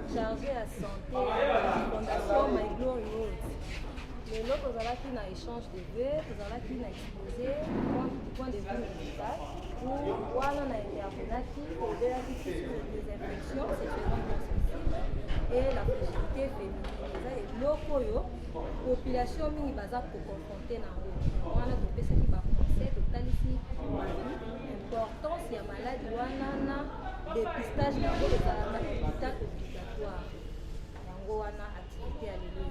Chargé à santé Fondation My Glory Road. Les locaux ont un échange de vœux, ils ont un exposé du point de vue médical où on a intervenaki pour des infections sexuellement transmissibles et la fragilité féminine. Et locaux, population mingi baza pour confronter na on a topé ce qui va français total ici importance ya maladie wana na dépistage na hôpital obligatoire yango wana activité ya lelo.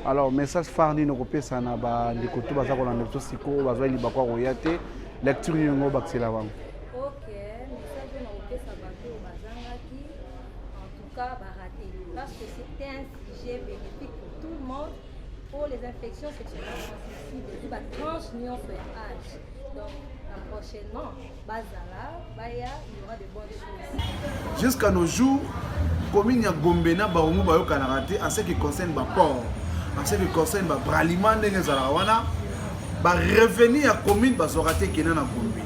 Alors message phare ni nokopesa na ba ndeko to baza kolanda biso siko bazwa libakwa koya te lecture yango bakisela bango. OK, message nakopesa bato bazangaki en tout cas baraté parce que c'était un sujet bénéfique pour tout le monde pour les infections sexuellement transmissibles et la tranche nyonso ya âge. Donc prochainement, Bazala, Baya, il y aura de bonnes choses. Jusqu'à nos jours, commune ya Gombena Barumu Bayo Kanarate en ce qui concerne le port, en ce qui concerne le braliment de Zalawana, va revenir à commune Bazorate qui est dans la Gombe.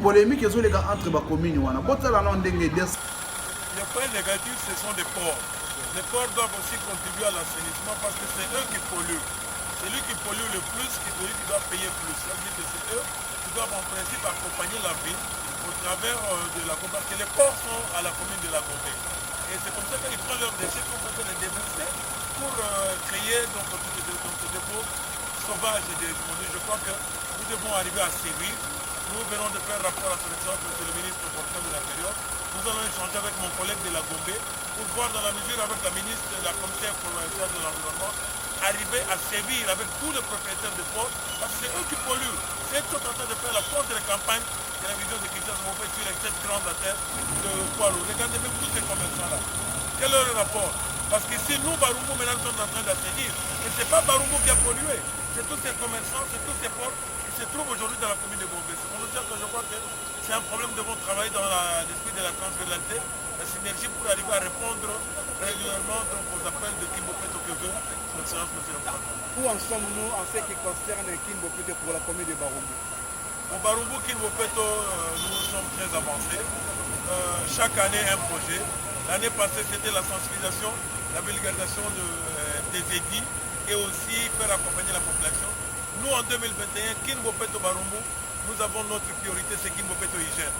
Polémique est les gars entre la commune wana. Le point négatif, ce sont des ports. Les ports doivent aussi contribuer à l'assainissement parce que c'est eux qui polluent. Celui qui pollue le plus, qui doit payer plus. C'est-à-dire que c'est eux qui doivent en principe accompagner la ville au travers de la Gombe. Parce que les ports sont à la commune de la Gombe. Et c'est comme ça qu'ils prennent leurs déchets qu'on peut les déverser pour créer donc, ce dépôt sauvage et défendu. Je crois que nous devons arriver à sévir. Nous venons de faire rapport à son excellence, monsieur le ministre porteur de l'Intérieur. Nous allons échanger avec mon collègue de la Gombe pour voir dans la mesure avec la ministre de la commissaire provinciale de l'environnement arriver à sévir avec tous les propriétaires de ports parce que c'est eux qui polluent. C'est eux qui sont en train de faire la contre-campagne de la vision de Kinshasa sur cette grande terre de Poilu. Regardez même tous ces commerçants-là. Quel est le rapport? Parce que si nous, Barumu, maintenant, sommes en train d'assainir, et ce n'est pas Barumu qui a pollué, c'est tous ces commerçants, c'est tous ces ports qui se trouvent aujourd'hui dans la commune de Gombe. C'est pour nous dire que je crois que c'est un problème de devons travailler dans l'esprit de la transversalité, la synergie pour arriver à répondre régulièrement donc, aux appels de Kimbopeto que veut l'excellence monsieur le président. Où en sommes-nous en ce qui concerne Kimbopeto pour la commune de Barumu? Au Barumu, Kimbopeto, nous sommes très avancés. Chaque année, un projet. L'année passée, c'était la sensibilisation, la vulgarisation des édits et aussi faire accompagner la population. Nous, en 2021, Kimbopeto Barumu, nous avons notre priorité, c'est Kimbopeto Hygiène.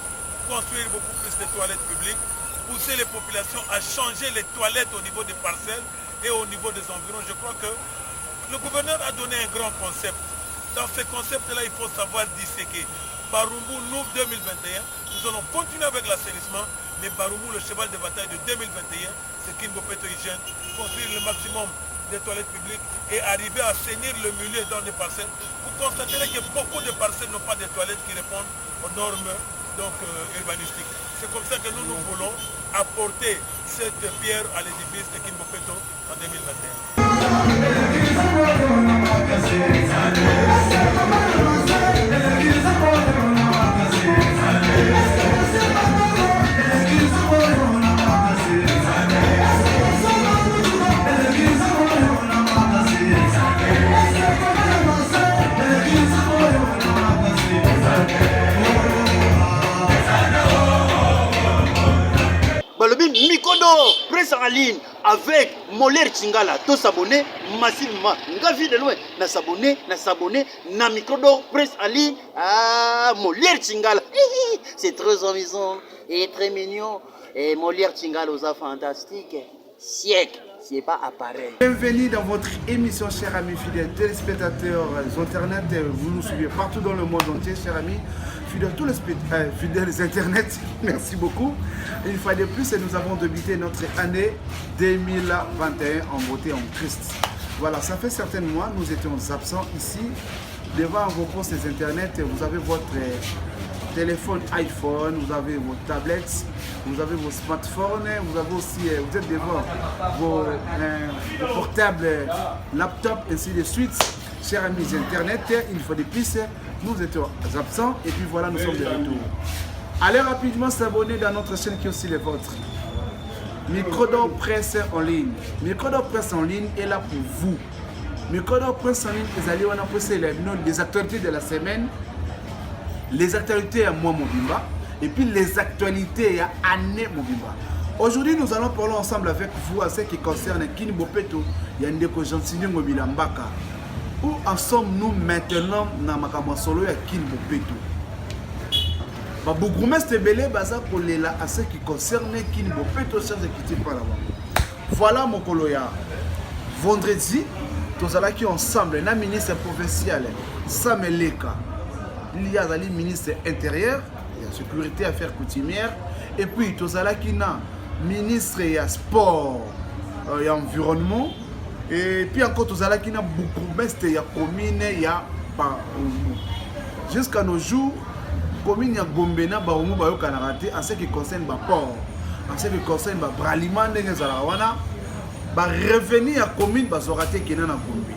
Construire beaucoup plus de toilettes publiques, pousser les populations à changer les toilettes au niveau des parcelles et au niveau des environs. Je crois que le gouverneur a donné un grand concept. Dans ce concept-là, il faut savoir disséquer. Barumu, nous, 2021, nous allons continuer avec l'assainissement, mais Barumu, le cheval de bataille de 2021, c'est Kimbopeto Hygiène, construire le maximum des toilettes publiques et arriver à assainir le milieu dans les parcelles. Vous constaterez que beaucoup de parcelles n'ont pas de toilettes qui répondent aux normes urbanistiques. C'est comme ça que nous voulons apporter cette pierre à l'édifice de Kimbopeto en 2021. Mikodo, presse en ligne avec Moller Chingala. Tous s'abonner massivement. Ngavi de loin, na s'abonner, na Mikodo, presse en ligne. Ah, Moller Chingala. C'est très amusant et très mignon. Et Moller Chingala aux fantastique. Siècle. C'est pas appareil. Bienvenue dans votre émission, chers amis fidèles téléspectateurs internet. Vous nous suivez partout dans le monde entier, chers amis fidèles, tous les fidèles internet. Merci beaucoup. Une fois de plus, nous avons débuté notre année 2021 en beauté en Christ. Voilà, ça fait certains mois, nous étions absents ici. Devant vos postes internet, vous avez votre téléphones iPhone, vous avez vos tablettes, vous avez vos smartphones, vous avez aussi, vous êtes devant vos portables, laptops, ainsi de suite. Chers amis Internet, une fois de plus, nous étions absents et puis voilà, nous sommes de retour. Allez rapidement s'abonner dans notre chaîne qui est aussi les vôtres. Microdor Presse en ligne. Microdor Presse en ligne est là pour vous. Microdor Presse en ligne, les alliés, on a posé les actualités de la semaine, les actualités à moi Mobimba, et puis les actualités à Année Mobimba. Aujourd'hui, nous allons parler ensemble avec vous à ce qui concerne Kini Bopeto, Yandeko Jansini Mobilambaka. Où en sommes-nous maintenant dans ma solo à Kini Bopeto? Bourgmestre Belé baza kolela à ce qui concerne Kini Bopeto sans quitter par là-bas. Voilà mon coloya. Vendredi, tous allons qui ensemble, la ministre provinciale Sameleka, il y a le ministre intérieur, il y a sécurité affaires coutumières, et puis tous allons qui na ministre sport et environnement, et puis encore tous allons qui na bourgmestre ya commune ya jusqu'à nos jours. Commune ya Gombena Baoumou Bayo Kanarate en ce qui concerne le port, en ce qui concerne le braliment de Zalawana, revenir à la commune Bazorate qui est dans la Gombe.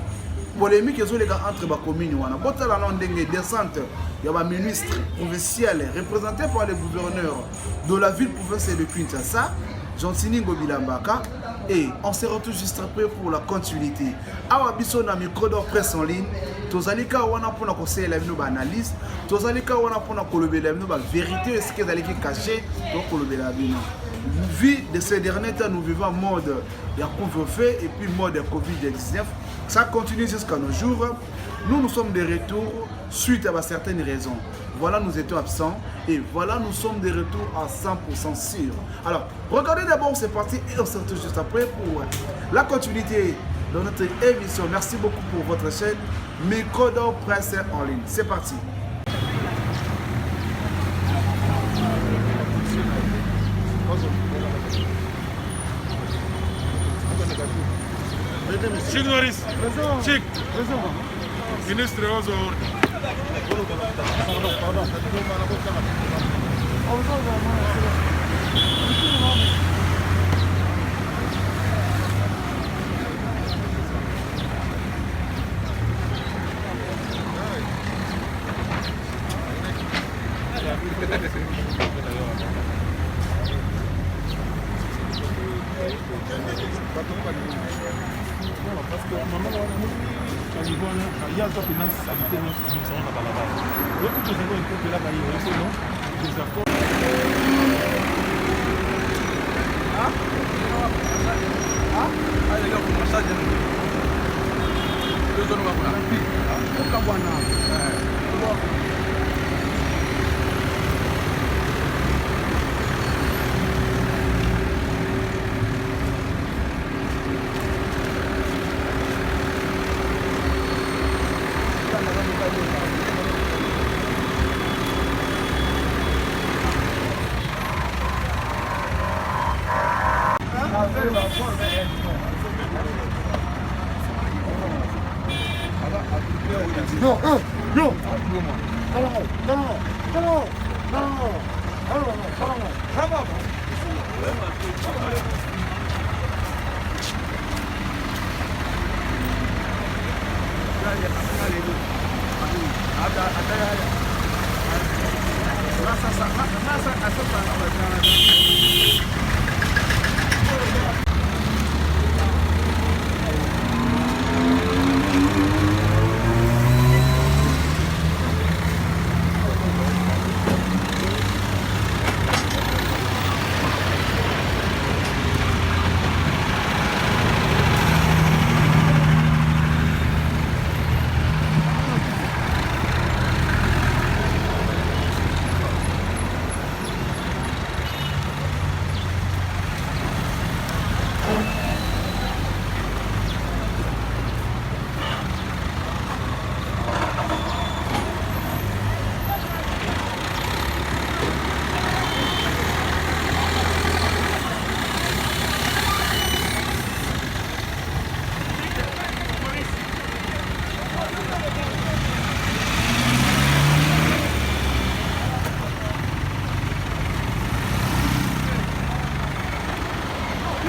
Polémique entre la commune wana. Bota la langue descente, il y a un ministre provincial représenté par le gouverneur de la ville provinciale de Kinshasa, Jansini Mobilambaka, et on se retrouve juste après pour la continuité. Awa biso na Microdor Presse en ligne, tozalika wana pona conseiller la analyse, tozalika wana pona kolobela bino ba vérité est-ce que zaliki caché donc kolobela bino. Vie de ces derniers temps, nous vivons en mode de couvre-feu et puis mode de Covid-19. Ça continue jusqu'à nos jours. Nous sommes de retour suite à certaines raisons. Voilà, nous étions absents et voilà, nous sommes de retour à 100% sûrs. Alors, regardez d'abord, c'est parti et on se retrouve juste après pour la continuité de notre émission. Merci beaucoup pour votre chaîne Microdor Presse en ligne. C'est parti. Chic Norris, Chic, ministre Ozo. Parce que maman, il y a un finance sanitaire qui nous sont dans la base. Donc, tout ce que là, il y a des accords.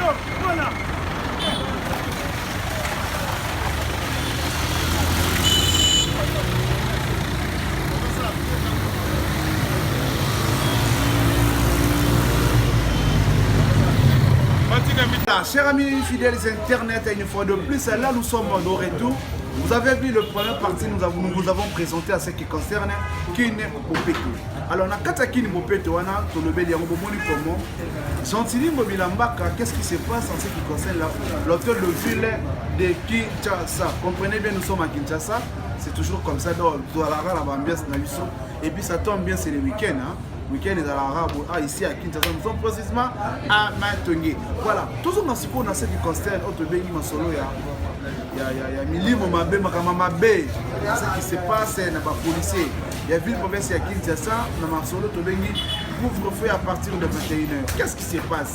Alors, voilà. Chers amis fidèles internet, une fois de plus, là nous sommes au retour. Vous avez vu le première partie, nous vous avons présenté à ce qui concerne Kine Mopeto. Alors, on a quatre Kine Mopeto, on a tout le bélier, on a comment. Gentili Mobilambaka, qu'est-ce qui se passe en ce qui concerne l'hôtel de ville de Kinshasa? Comprenez bien, nous sommes à Kinshasa, c'est toujours comme ça, dans la ambiance. Et puis ça tombe bien, c'est le week-end. Hein? Week-end est à l'arabe, ici à Kinshasa, nous sommes précisément à Matongue. Voilà, tout ce qu'on a ce qui concerne Otobéni Masolo, il y a Milimo Mabé, Makama Mabé, ce qui se passe dans les policiers. Il y a ville province à Kinshasa, dans Masolo, Otobéni, couvre-feu à partir de 21h. Qu'est-ce qui se passe?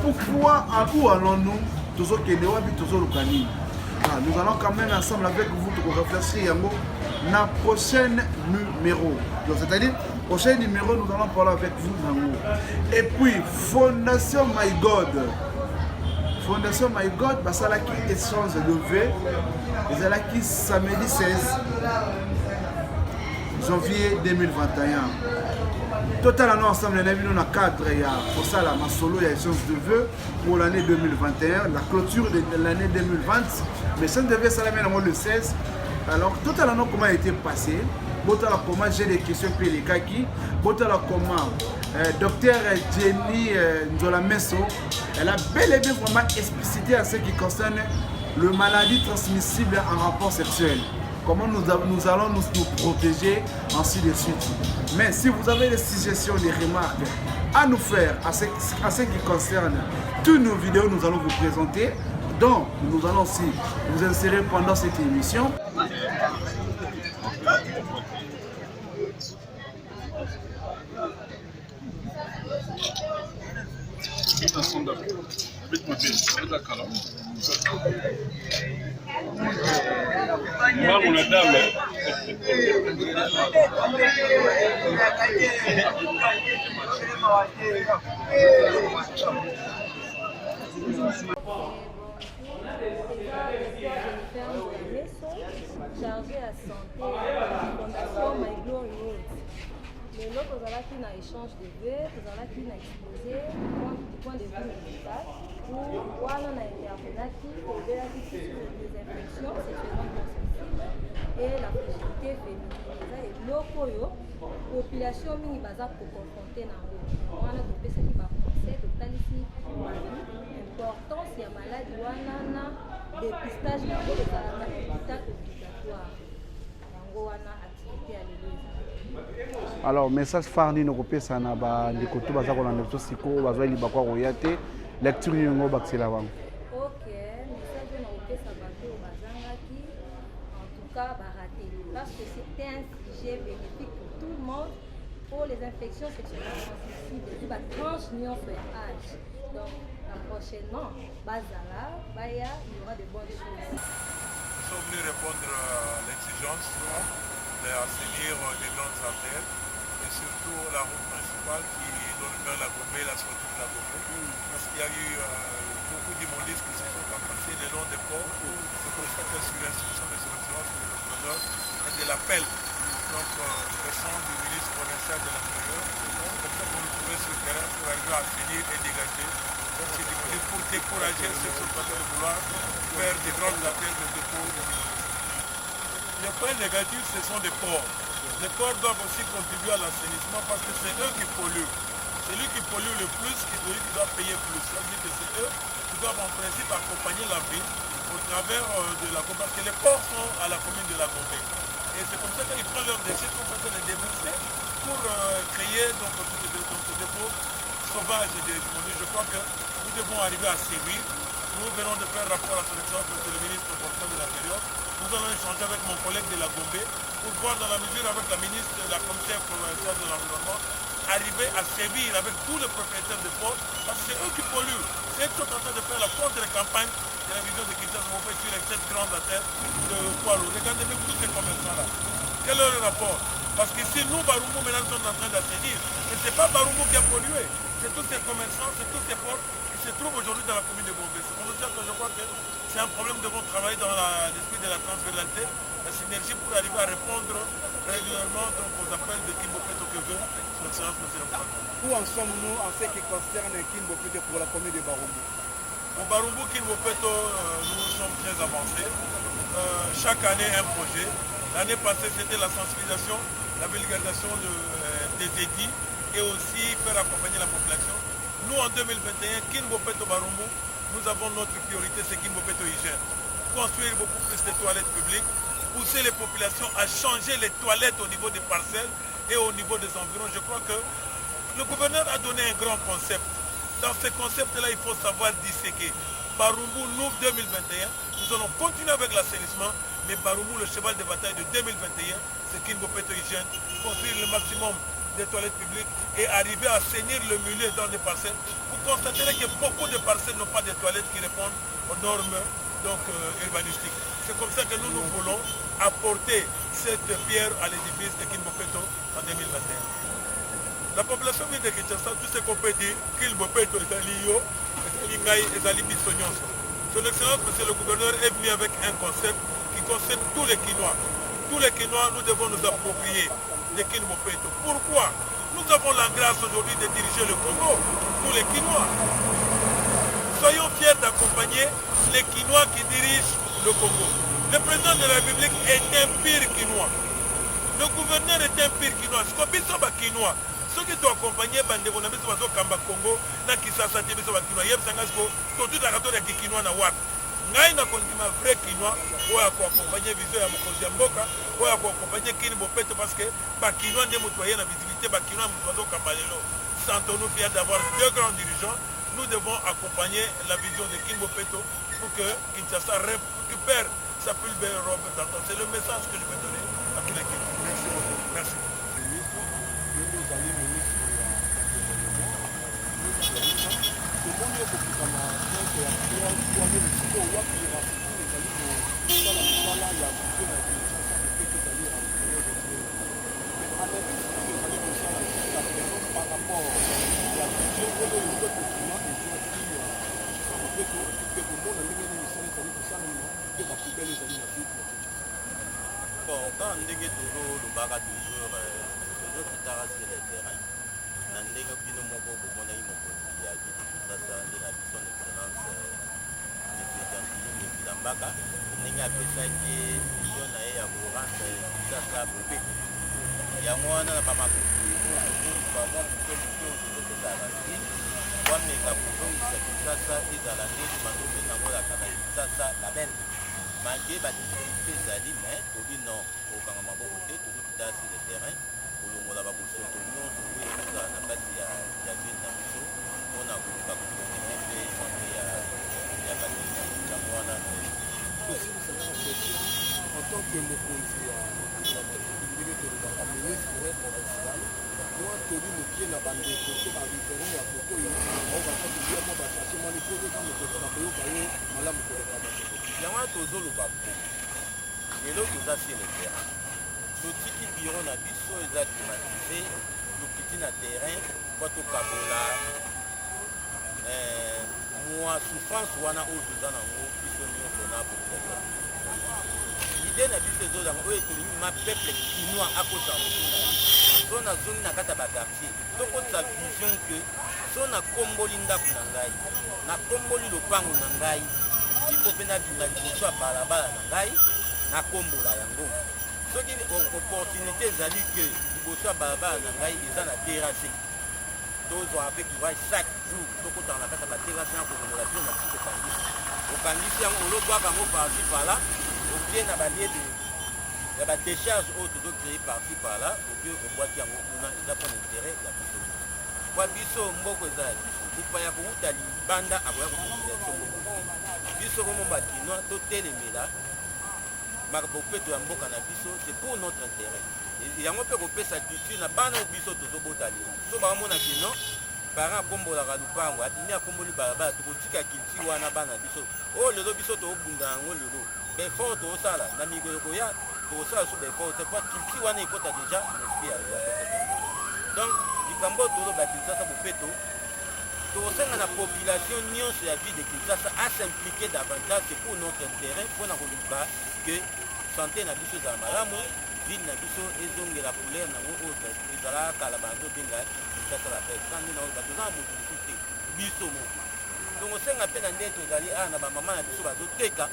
Pourquoi, où allons-nous, tous au Kénéwa, puis tous au Lukani? Nous allons quand même ensemble avec vous pour réfléchir à la prochaine numéro. C'est-à-dire, prochain numéro, nous allons parler avec vous. Et puis, Fondation My God. Fondation My God, c'est là qui échange de vœux. C'est là qui samedi 16 janvier 2021. Total, nous ensemble, nous avons 4 pour ça, la Masolo, il y a échange de vœux pour l'année 2021, la clôture de l'année 2020. Mais ça devait ça le 16. Alors, total, comment a été passé? Botala comment j'ai des questions pour les kaki. Botala comment docteur Jenny Nzola Messo, elle a bel et bien vraiment explicité à ce qui concerne le maladie transmissible en rapport sexuel. Comment nous allons nous protéger, ainsi de suite. Mais si vous avez des suggestions, des remarques à nous faire à ce qui concerne toutes nos vidéos, nous allons vous présenter. Donc, nous allons aussi vous insérer pendant cette émission. Chargé à santé, Fondation My Glory Road. Les lots aux ala qui n'a échange de vœux, aux ala qui n'a exposé du point de vue médical, où on a intervenaki, au delà des infections sexuellement transmissibles et la fragilité féminine. Et l'okoyo, population mingi baza pour confronter na eux. On a fait ce qui va penser, total ici, importance il y a maladie, on a dépistage na eux, les hôpital obligatoire. Yango wana activité à l'église. Alors, message phare ni nokopé ça na ba ndikoto baza ko na neto siko bazwa libakwa royate lecture yongo baksela bango. OK, message nokopé ça bato bazangaki en tout cas baraté parce que c'était un sujet bénéfique pour tout le monde pour les infections sexuellement transmissibles, ba tranche ni en âge. Donc prochainement, bazala, baya, il y aura de bonnes choses. Nous sommes venus répondre à l'exigence d'assainir les grandes artères et surtout la route principale qui donne vers la Gombe, la sortie de la Gombe. Parce qu'il y a eu beaucoup d'immondices qui se sont campassés le long des ports. C'est pour ça que sur l'instruction de son excellence de l'entrepreneur et de l'appel récent du ministre provincial de l'Intérieur, c'est comme ça qu'on nous trouvait sur le terrain pour arriver à assainir et dégager. Donc c'est difficile pour décourager ceux qui sont en train de vouloir faire des grandes artères de dépôt. Les points négatifs, ce sont des ports. Les ports doivent aussi contribuer à l'assainissement parce que c'est eux qui polluent. Celui qui pollue le plus, celui qui doit payer plus. Ça veut dire que c'est eux qui doivent en principe accompagner la ville au travers de la Gombe. Parce que les ports sont à la commune de la Gombe. Et c'est comme ça qu'ils prennent leurs déchets, qu'on fait les déverser pour créer donc ce dépôt sauvage des immondices. Je crois que nous devons arriver à sévir. Nous venons de faire rapport à son excellence, monsieur le ministre porteur de l'Intérieur. Nous allons échanger avec mon collègue de la Gombe pour voir dans la mesure avec la ministre de la commissaire provinciale de l'environnement arriver à sévir avec tous les propriétaires de ports parce que c'est eux qui polluent. C'est eux qui sont en train de faire la contre-campagne de la vision de Kinshasa sur les 7 grandes artères de poids lourds. Regardez même tous ces commerçants-là. Quel est le rapport? Parce que si nous, Barumu, maintenant, sommes en train d'assainir, ce n'est pas Barumu qui a pollué. C'est tous ces commerçants, c'est tous ces ports qui se se trouve aujourd'hui dans la commune de Gombe. C'est pour ça que je crois que c'est un problème de bon travail dans l'esprit de la transversalité, la synergie pour arriver à répondre régulièrement donc, aux appels de Kimbopeto que veut son excellence monsieur le président. Où en sommes-nous en ce qui concerne Kimbopeto pour la commune de Barumbu? Au Barumbu Kimbopeto, nous sommes très avancés. Chaque année un projet. L'année passée c'était la sensibilisation, la vulgarisation des édits et aussi faire accompagner la population. Nous en 2021, Kimbopeto Barumbu, nous avons notre priorité, c'est Kimbopeto Hygiène. Construire beaucoup plus de toilettes publiques, pousser les populations à changer les toilettes au niveau des parcelles et au niveau des environs. Je crois que le gouverneur a donné un grand concept. Dans ce concept-là, il faut savoir disséquer. Barumbu, nous, 2021, nous allons continuer avec l'assainissement, mais Barumbu, le cheval de bataille de 2021, c'est Kimbopeto Hygiène, construire le maximum des toilettes publiques et arriver à assainir le milieu dans des parcelles. Vous constaterez que beaucoup de parcelles n'ont pas de toilettes qui répondent aux normes donc, urbanistiques. C'est comme ça que nous voulons apporter cette pierre à l'édifice de Kimbopeto en 2021. La population vient de Kinshasa, tout ce qu'on peut dire, Kimbopeto est un lion, est un libissonion. Son Excellence, monsieur le gouverneur, est venu avec un concept qui concerne tous les Kinois. Tous les Kinois, nous devons nous approprier de Kimbopeto. Pourquoi? Nous avons la grâce aujourd'hui de diriger le Congo, tous les Kinois. Soyons fiers d'accompagner les Kinois qui dirigent le Congo. Le président de la République est un pire Kinois. Le gouverneur est un pire Kinois. Ce qu'on dit, c'est Kinois. Ceux qui doivent accompagner Bandeko na biso bazo kamba Congo na Kinshasa te biso bakinois yeb sangasko to tout la kato ya kinois na wat ngai na kondima vrai kinois oya ko accompagner vision ya mokonzi ya mboka oya ko accompagner Kimbopeto parce que ba kinois ndé moto na visibilité ba kinois moto bazo kamba lelo. Sentons-nous fiers d'avoir deux grands dirigeants. Nous devons accompagner la vision de Kimbopeto pour que Kinshasa récupère sa plus belle robe d'antan. C'est le message que je vais donner à tous les Kinois. Merci beaucoup. Merci. Bon, quand on dit toujours le baga toujours qui terrasse les terrains, on dit que nous avons beaucoup de ya sasa ndi na son excellence le président de Lambaka ndenge apesaki vision na ye ya korendre sasa bope yango wana na bamwa tozopesa basi wameka kozongisa kisasa ezala neti bandobe nango lakana kisasa label malgré badifficulté ezali mais tobi non kokanga maboko te tozokita sur le terrain kolongola babosoto nyonso oyo ezala na kati ya ville na biso mpona koluka kokonene mpe sante ya bato yango wana en tant que mokonzi ya ndenge tolobaka ministre provincial mwa toli mokie na bandeko to bareferent ya foto oyo ao bakatulia mwa basashe mwani po eza mokonzi bakoyoka ye malamu koleka bato yango wana tozoloba po lelo toza sur le terrain totiki biro na biso eza climatise tokiti na terrain po tokabola mwa souffrance wana oyo toza nango biso nyonso na population ide na biso ezozanga oyo tolingi ma peuple kinois akota mokunda ye so nazongi na kati ya bakartier tokotisa vision ke so nakomboli ndako na ngai nakomboli lopango na ngai ipo mpe nabima liboso ya balabala na ngai nakombola yango soki opportunité ezali ke liboso ya balabala na ngai eza na terrasse tozwaka mpe courage chaque jour tokotaka na kati ya baterrasse na kokongola bino na biso okangisi yango olobwaka yango parci parla okei na balie ya badécharge oyo tozocreye parci parla okei obwaki yango kuna eza mpona intérêt ya biso kwa biso mboko eza ya biso lipaya kouta libanda akoya kopopulatio mboko biso komo bakinois totelemela bopeto ya mboka na biso c'est pour notre intérêt yango mpe kopesa culture na bana biso tozobota lelo so bakomona kino parent akombolaka lupango abimi akomboli balabala tokotika culture wana bana biso oyo lelo biso tokobunda yango lelo befort tokosala na mikolo koya tokosala so befort te po culture wana ekota deja esprit ya donc likambo oyo tozobakisa sa bopeto tokosenga na population nyonso ya ville de Kinshasa à s'impliquer davantage, c'est pour notre intérêt, mpona koluka que santé na biso ezala malamu, ville na biso ezongela couleur nango oyo ezala kala banzobenga Kinshasa la paix kandi na oyo bato eza na mobilisu te biso moko. Donc osenga mpe na nde tozali awa na bamama na biso bazoteka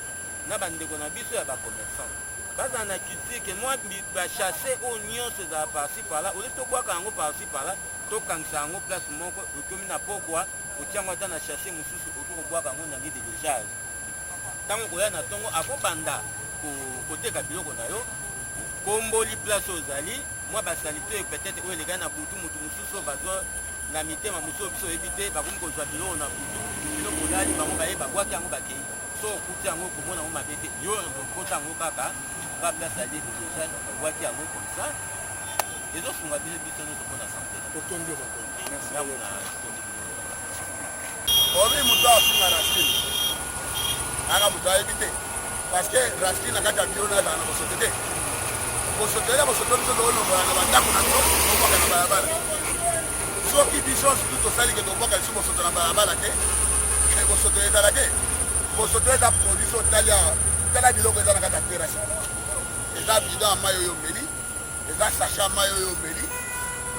na bandeko na biso ya bacommerçant bazala na culture ke mwa bachasse oyo nyonso ezala parci parla oli tobwaka yango parci parla tokangisa yango place moko okomi na pokwa otiango ata na chasse mosusu okoki kobwaka yango na lide de charge ntango koya na ntongo akobanda koteka biloko na yo komboli place oyo ozali mwa basalite oyo peut-être oyo elekani na butu motu mosusu bazwa na mitema mosusu biso oyebi te bakomi kozwa biloko na butu biloko olali bango baye babwaki yango bakei so okuti yango komona yango mabe te yo okota yango kaka ba place ya lide de charge babwaki yango comme ça ezosunga biso biso nyonso mpona santé obi moto asinga racine aka moto ayebi te parce que racine na kati ya biro na ezala na bosoto te bosoto eza bosoto biso toolongola na bandako na biso tobwaka na balabala soki biso surtout tosali ke tobwaka lisu bosoto na balabala te bosoto ezala te bosoto eza produit so tala biloko eza na kati ya terasi eza bidon ya mai oyo omeli eza sache ya mai oyo omeli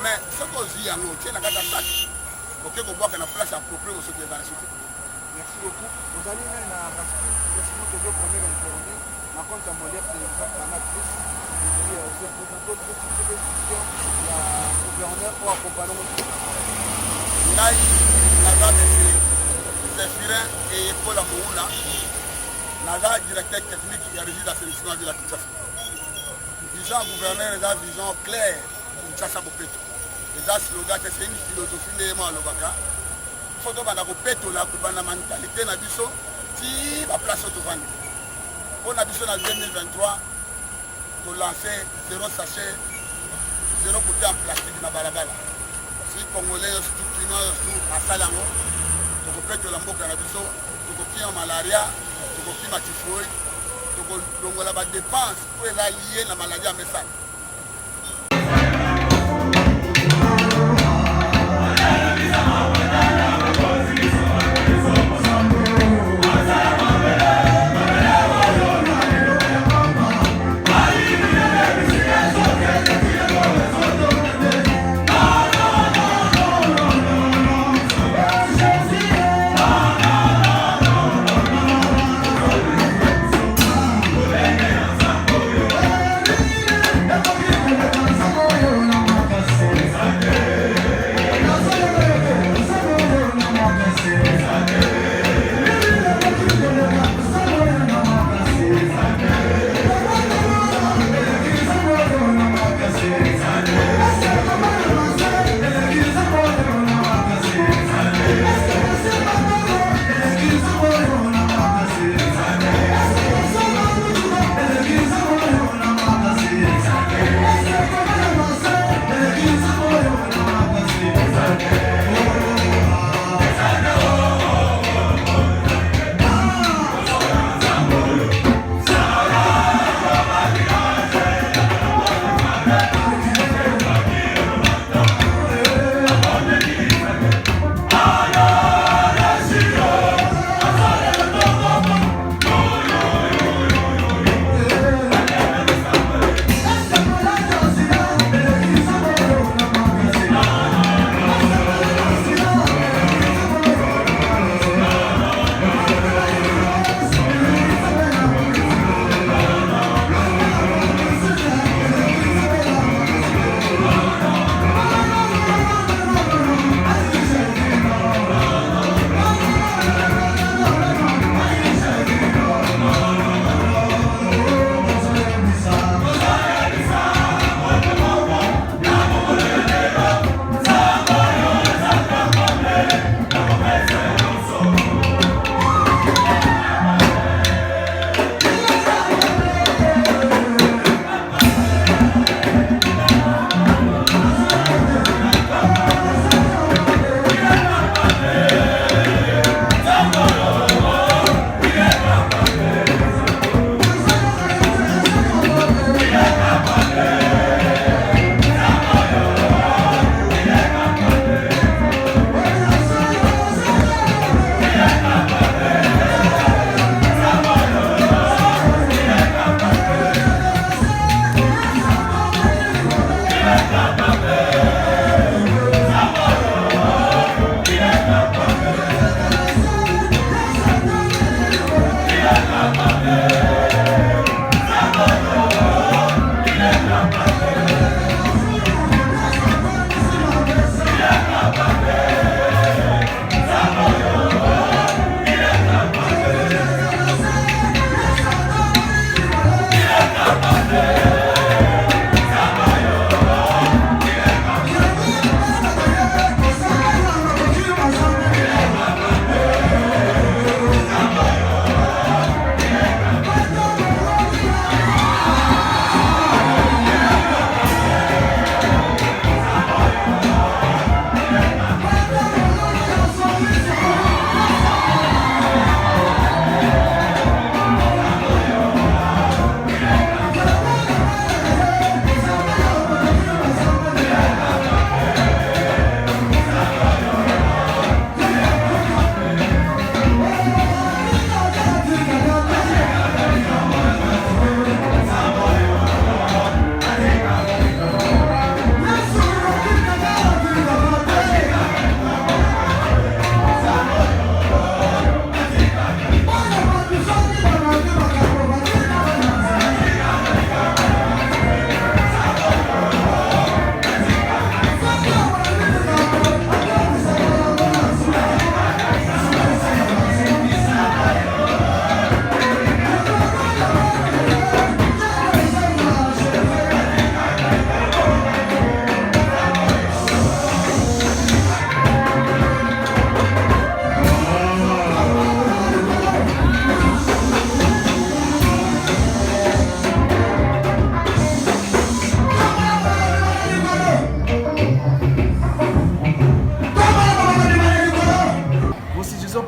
mais soki ozwi yango otie na kati ya saki oke kobwaka na place approprié bosoto eza na suki. Merci beaucoup. Vous allez dans la racine, laissez-moi te dire première informée. Ma compte à Molière, c'est le frère Panatrice. C'est pour vous donner une petite décision. La gouverneur ou accompagnement. Ngai, naza Zéphirin et Paul Amouna. Naza directeur technique et régie d'assainissement de la Kinshasa. Vision gouverneur est une vision claire pour Kinshasa Bopeto. Les slogan, c'est une philosophie de Lobaka. Foto bana kopetola kubana mentalité na biso ti ba place autovandi on a biso na 2023 to lancer zéro sachet zéro bouteille en plastique na balabala si congolais tout kino tout asalango to kopetola mboka na biso to kopia malaria to kopia typhoïde to kolongola ba dépenses pour eza lié na maladie ya mesana.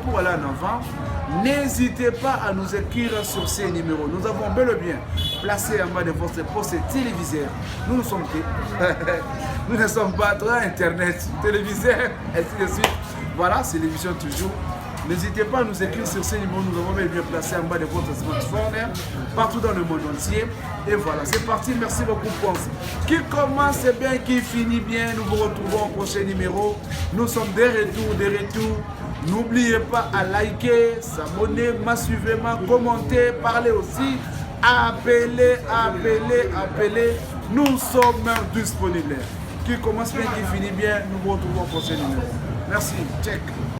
pour aller en avant, n'hésitez pas à nous écrire sur ces numéros. Nous avons bel et bien placé en bas de votre poste téléviseur. Nous ne sommes pas, nous ne sommes pas internet, téléviseur, ainsi de suite. Voilà, c'est l'émission toujours. N'hésitez pas à nous écrire sur ces numéros. Nous avons bel et bien placé en bas de votre smartphone, partout dans le monde entier. Et voilà, c'est parti. Merci beaucoup, Ponce. Qui commence bien, qui finit bien. Nous vous retrouvons au prochain numéro. Nous sommes des retours. N'oubliez pas à liker, s'abonner massivement, commenter, parler aussi. Appelez. Nous sommes disponibles. Qui commence bien, qui finit bien. Nous vous retrouvons au prochain numéro. Merci. Check.